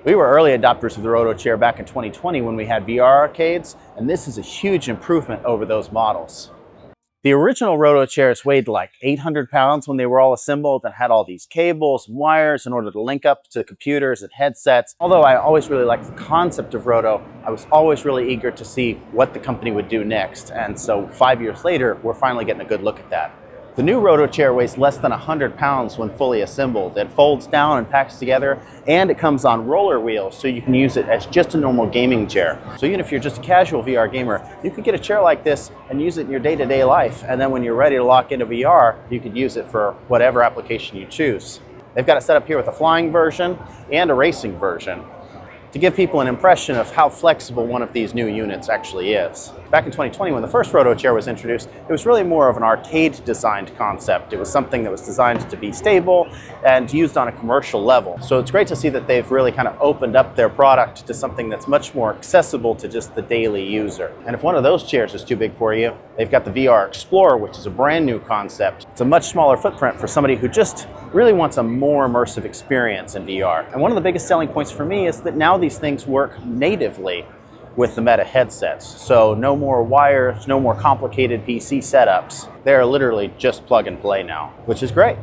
We were early adopters of the Roto Chair back in 2020 when we had VR arcades, and this is a huge improvement over those models. The original Roto chairs weighed like 800 pounds when they were all assembled and had all these cables and wires in order to link up to computers and headsets. Although I always really liked the concept of Roto, I was always really eager to see what the company would do next. And so 5 years later, we're finally getting a good look at that. The new Roto chair weighs less than 100 pounds when fully assembled. It folds down and packs together, and it comes on roller wheels, so you can use it as just a normal gaming chair. So even if you're just a casual VR gamer, you could get a chair like this and use it in your day-to-day life. And then when you're ready to lock into VR, you could use it for whatever application you choose. They've got it set up here with a flying version and a racing version to give people an impression of how flexible one of these new units actually is. Back in 2020, when the first Roto chair was introduced, it was really more of an arcade-designed concept. It was something that was designed to be stable and used on a commercial level. So it's great to see that they've really kind of opened up their product to something that's much more accessible to just the daily user. And if one of those chairs is too big for you, they've got the VR Explorer, which is a brand new concept. It's a much smaller footprint for somebody who just really wants a more immersive experience in VR. And one of the biggest selling points for me is that now these things work natively with the Meta headsets. So no more wires, no more complicated PC setups. They're literally just plug and play now, which is great.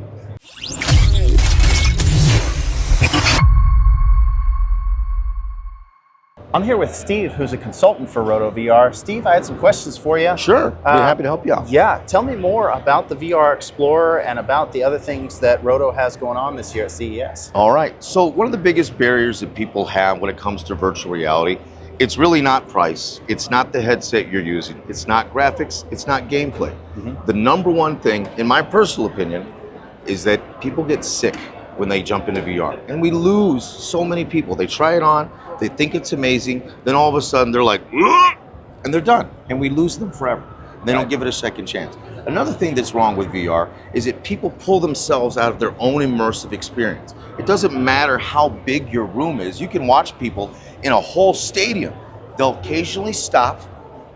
I'm here with Steve, who's a consultant for Roto VR. Steve, I had some questions for you. Sure, I'd be happy to help you out. Yeah, tell me more about the VR Explorer and about the other things that Roto has going on this year at CES. All right, so one of the biggest barriers that people have when it comes to virtual reality, it's really not price, it's not the headset you're using, it's not graphics, it's not gameplay. The number one thing, in my personal opinion, is that people get sick when they jump into VR. And we lose so many people. They try it on, they think it's amazing, then all of a sudden they're like, "Ugh!" and they're done. And we lose them forever. They don't give it a second chance. Another thing that's wrong with VR is that people pull themselves out of their own immersive experience. It doesn't matter how big your room is. You can watch people in a whole stadium. They'll occasionally stop,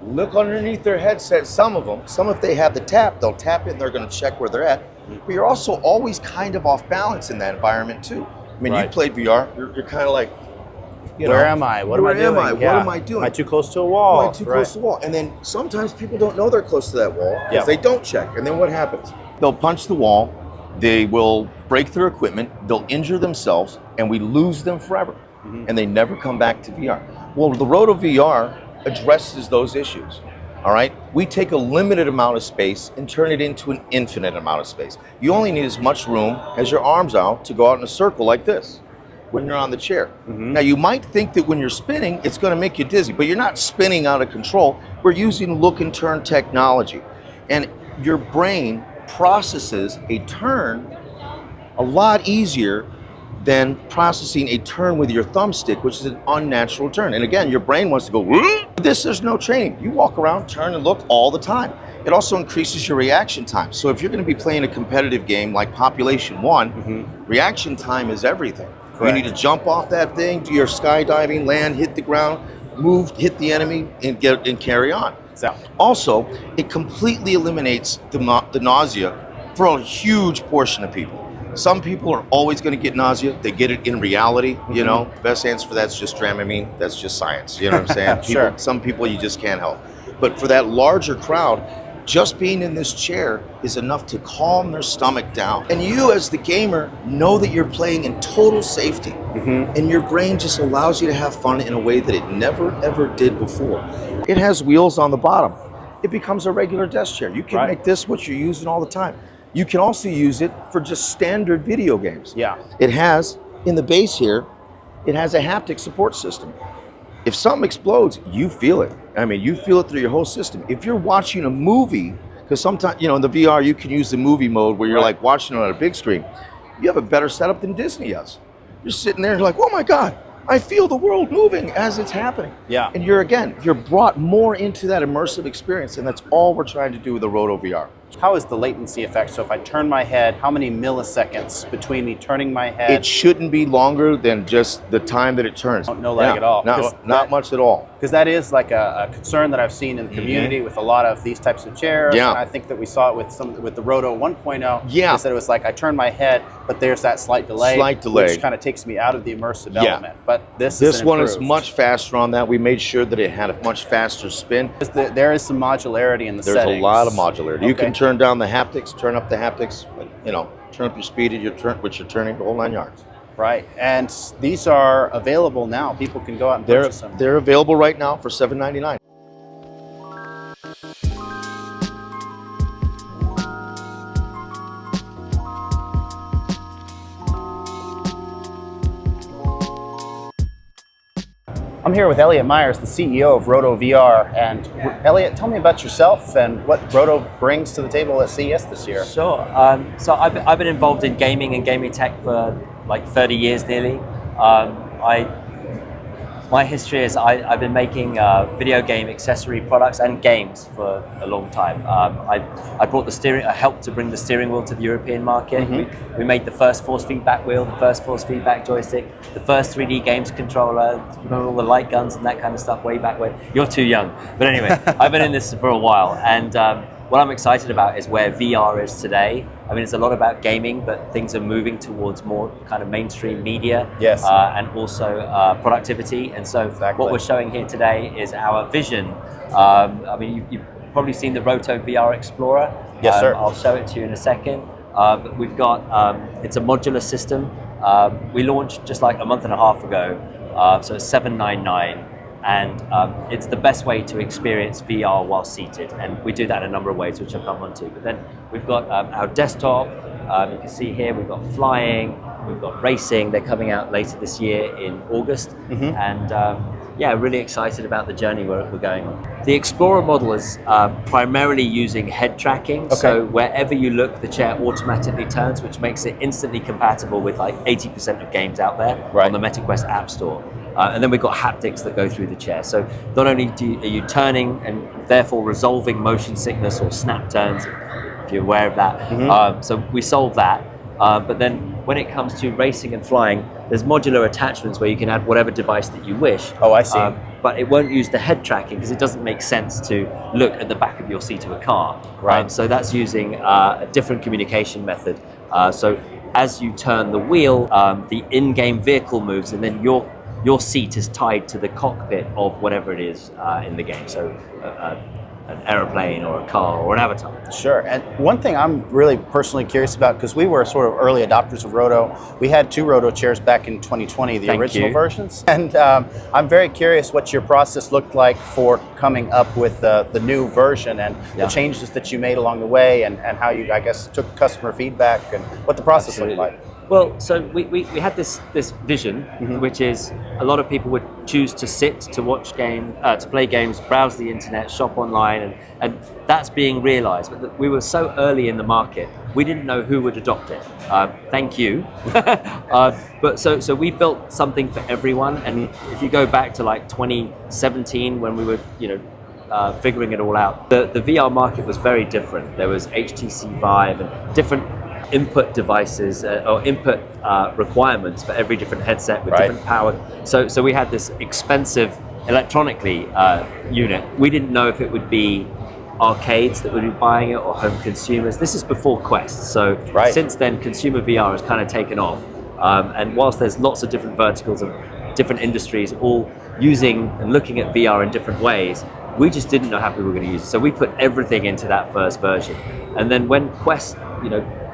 look underneath their headset, some of them. Some, if they have the tap, they'll tap it and they're gonna check where they're at. But you're also always kind of off balance in that environment too. I mean, you played VR, you're kind of like, where am I? What am I doing? What am I doing? Am I too close to a wall? Am I too close to the wall? And then sometimes people don't know they're close to that wall because they don't check. And then what happens? They'll punch the wall, they will break their equipment, they'll injure themselves, and we lose them forever. And they never come back to VR. Well, the Roto VR addresses those issues. All right, we take a limited amount of space and turn it into an infinite amount of space. You only need as much room as your arms out to go out in a circle like this when you're on the chair. Now, you might think that when you're spinning, it's going to make you dizzy, but you're not spinning out of control. We're using look and turn technology. And your brain processes a turn a lot easier than processing a turn with your thumbstick, which is an unnatural turn. And again, your brain wants to go, "Whoa!" This, there's no training. You walk around, turn and look all the time. It also increases your reaction time. So if you're gonna be playing a competitive game like Population 1, reaction time is everything. You need to jump off that thing, do your skydiving, land, hit the ground, move, hit the enemy, and carry on. Also, it completely eliminates the nausea for a huge portion of people. Some people are always going to get nausea. They get it in reality, you know. The best answer for that is just Dramamine. That's just science, you know what I'm saying? Some people you just can't help. But for that larger crowd, just being in this chair is enough to calm their stomach down. And you, as the gamer, know that you're playing in total safety. And your brain just allows you to have fun in a way that it never, ever did before. It has wheels on the bottom. It becomes a regular desk chair. You can make this what you're using all the time. You can also use it for just standard video games. It has, in the base here, it has a haptic support system. If something explodes, you feel it. I mean, you feel it through your whole system. If you're watching a movie, because sometimes, you know, in the VR, you can use the movie mode where you're like watching it on a big screen. You have a better setup than Disney has. You're sitting there like, oh my God, I feel the world moving as it's happening. And you're brought more into that immersive experience, and that's all we're trying to do with the Roto VR. How is the latency effect? So if I turn my head, how many milliseconds between me turning my head? It shouldn't be longer than just the time that it turns. No lag at all. Not much at all. Because that is like a concern that I've seen in the community with a lot of these types of chairs. Yeah. And I think that we saw it with the Roto 1.0. Yeah. They said it was like I turn my head, but there's that slight delay. Which kind of takes me out of the immersive element. But this one is much faster on that. We made sure that it had a much faster spin. There is some modularity in the settings. There's a lot of modularity. Okay. You can turn down the haptics, turn up the haptics, turn up your speed at which you're turning the whole 9 yards. Right, and these are available now. People can go out and purchase them. They're available right now for $7.99. I'm here with Elliot Myers, the CEO of Roto VR. And Elliot, tell me about yourself and what Roto brings to the table at CES this year. Sure. So I've been involved in gaming and gaming tech for like 30 years nearly. My history is I've been making video game accessory products and games for a long time. I brought I helped to bring the steering wheel to the European market. We made the first force feedback wheel, the first force feedback joystick, the first 3D games controller, remember all the light guns and that kind of stuff way back when. You're too young. But anyway, I've been in this for a while. And what I'm excited about is where VR is today. I mean, it's a lot about gaming, but things are moving towards more kind of mainstream media. Yes. And also productivity. And so what we're showing here today is our vision. I mean, you've probably seen the Roto VR Explorer. Yes, sir. I'll show it to you in a second. But we've got, it's a modular system. We launched just like a month and a half ago. So it's $799. And it's the best way to experience VR while seated. And we do that in a number of ways, which I'll come on to. But then we've got our desktop. You can see here we've got flying, we've got racing. They're coming out later this year in August. And yeah, really excited about the journey we're going on. The Explorer model is primarily using head tracking. Okay. So wherever you look, the chair automatically turns, which makes it instantly compatible with like 80% of games out there on the MetaQuest App Store. And then we've got haptics that go through the chair. So not only are you turning and therefore resolving motion sickness or snap turns, if you're aware of that. So we solve that. But then when it comes to racing and flying, there's modular attachments where you can add whatever device that you wish. Oh, I see. But it won't use the head tracking because it doesn't make sense to look at the back of your seat of a car. Right. So that's using a different communication method. So as you turn the wheel, the in-game vehicle moves, and then your seat is tied to the cockpit of whatever it is in the game. So an aeroplane or a car or an avatar. Sure. And one thing I'm really personally curious about, because we were sort of early adopters of Roto. We had 2 Roto chairs back in 2020, the original versions. And I'm very curious what your process looked like for coming up with the new version and the changes that you made along the way, and how you, I guess, took customer feedback and what the process looked like. Well, so we had this vision, which is a lot of people would choose to sit, to watch to play games, browse the internet, shop online, and that's being realized. But we were so early in the market, we didn't know who would adopt it. Thank you. But so we built something for everyone. And if you go back to like 2017, when we were, figuring it all out, the VR market was very different. There was HTC Vive and different input devices or input requirements for every different headset with different power. So we had this expensive electronically unit. We didn't know if it would be arcades that would be buying it or home consumers. This is before Quest. So since then, consumer VR has kind of taken off. And whilst there's lots of different verticals of different industries all using and looking at VR in different ways, we just didn't know how people were going to use it. So we put everything into that first version. And then when Quest,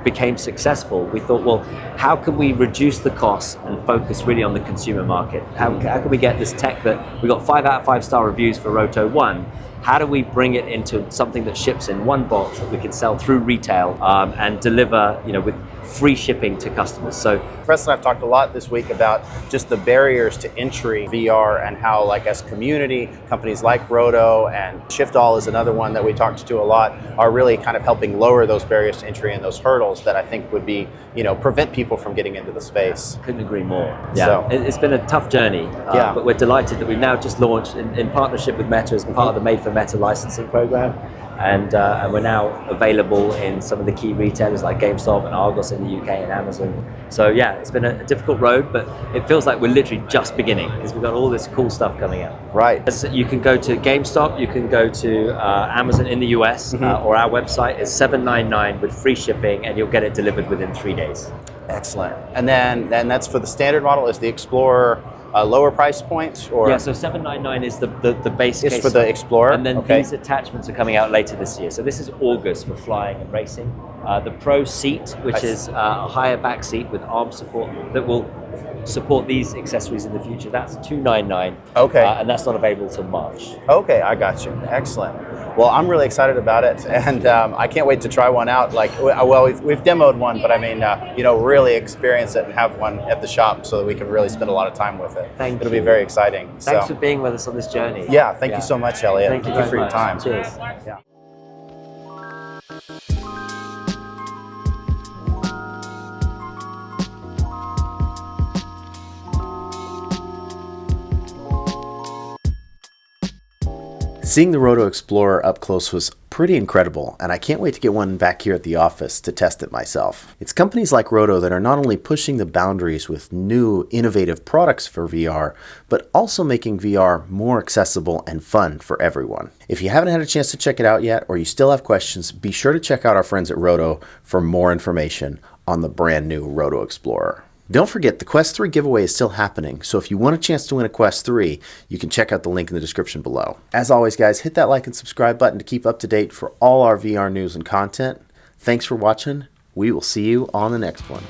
became successful, we thought, well, how can we reduce the costs and focus really on the consumer market? How can we get this tech that we got 5 out of 5 star reviews for Roto 1? How do we bring it into something that ships in one box that we can sell through retail and deliver, with free shipping to customers? So Preston and I've talked a lot this week about just the barriers to entry VR and how, like, as community, companies like Roto and Shiftall is another one that we talked to a lot, are really kind of helping lower those barriers to entry and those hurdles that I think would be, prevent people from getting into the space. Couldn't agree more. Yeah, so it's been a tough journey, but we're delighted that we've now just launched in partnership with Meta as part of the Made for Meta licensing program. and we're now available in some of the key retailers like GameStop and Argos in the UK and Amazon. So yeah, it's been a difficult road, but it feels like we're literally just beginning because we've got all this cool stuff coming out. Right. You can go to GameStop, you can go to Amazon in the US, or our website is $7.99 with free shipping, and you'll get it delivered within 3 days. Excellent. And then that's for the standard model. Is the Explorer a lower price point? Or yeah, so $7.99 is the base is case. for the Explorer? And then these attachments are coming out later this year. So this is August for flying and racing. The Pro seat, which is a higher back seat with arm support that will support these accessories in the future. That's $299. Okay. And that's not available till March. Okay, I got you. Excellent. Well, I'm really excited about it, and I can't wait to try one out. Like, well, we've demoed one, but I mean, really experience it and have one at the shop so that we can really spend a lot of time with it. It'll be very exciting. Thanks for being with us on this journey. Yeah, thank you so much, Elliot. Thank you for your time. Cheers. Yeah. Seeing the Roto Explorer up close was pretty incredible, and I can't wait to get one back here at the office to test it myself. It's companies like Roto that are not only pushing the boundaries with new, innovative products for VR, but also making VR more accessible and fun for everyone. If you haven't had a chance to check it out yet, or you still have questions, be sure to check out our friends at Roto for more information on the brand new Roto Explorer. Don't forget, the Quest 3 giveaway is still happening, so if you want a chance to win a Quest 3, you can check out the link in the description below. As always, guys, hit that like and subscribe button to keep up to date for all our VR news and content. Thanks for watching. We will see you on the next one.